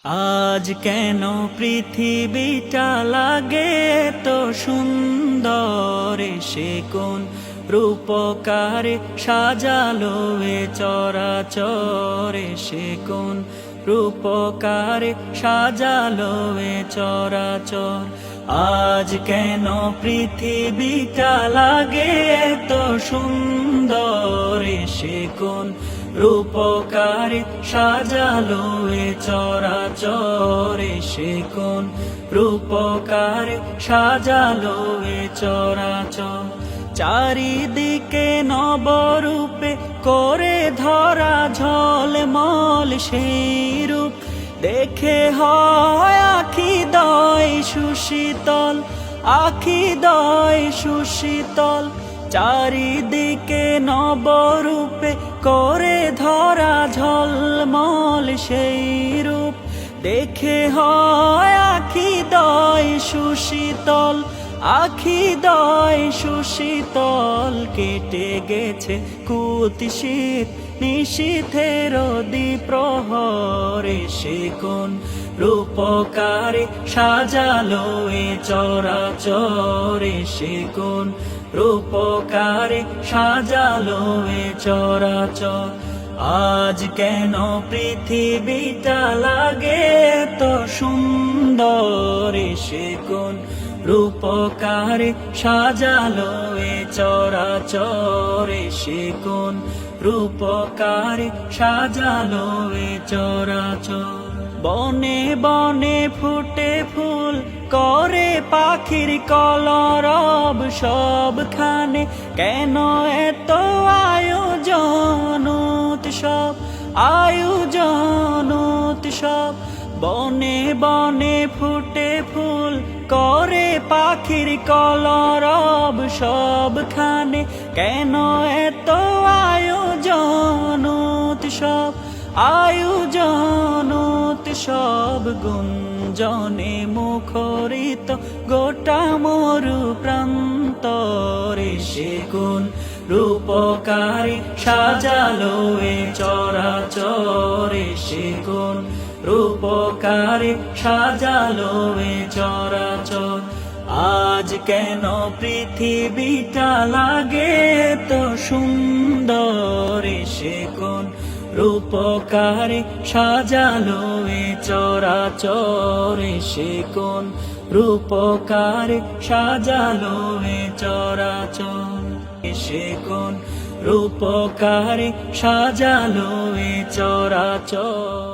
আজ কেন পৃথিবীটা লাগে তো সুন্দর, সে কোন রূপকারে সাজালো এ চরাচরে, সে কোন রূপকারে সাজালো এ চরাচর। আজ কেন পৃথিবীটা লাগে তো সুন্দর, সে কোন রূপকারে সাজালো এ চরাচরে, সে কোন রূপকারে সাজালো এ চরাচর। চারিদিকে নবরূপে করে ধরা ঝলমল সেই রূপ দেখে হয় আখি দয় সুশীতল, আখি দয় সুশীতল। চারিদিকে নবরূপে করে ধরা ঝলমল সেই রূপ দেখে হয় আখি দয় সুশীতল, আখি দয় সুশীতল। কেটে গেছে কুৎসিত নিশীথের দ্বিপ্রহরে, সে কোন রূপকারে সাজালো এ চরাচরে, সে কোন রূপকারে সাজালো এ চরাচর। আজ কেন পৃথিবীটা লাগে তো সুন্দর, সে কোন রূপকারে সাজালো এ চরাচরে, সে কোন রূপকারে সাজালো এ চরাচর। বনে বনে ফুটে ফুল করে পাখির কলরব, সবখানে কেন এত আয়োজন উৎসব, আয়োজন উৎসব। বনে বনে ফুটে ফুল করে পাখির কলরব, সবখানে কেন এত আয়োজন উৎসব, আয়োজন উৎসব। গুঞ্জনে মুখরিত গোটা মরু প্রান্তরে, সে কোন রূপকারে সাজালো এ চরাচরে, সে কোন রূপকারে সাজালো এ চরাচর। আজ কেন পৃথিবীটা লাগে তো সুন্দর, সে কোন রূপকারে সাজালো এ চরাচরে, সে কোন রূপকারে সাজালো এ চরাচর, সে কোন রূপকারে সাজালো এ চরাচর।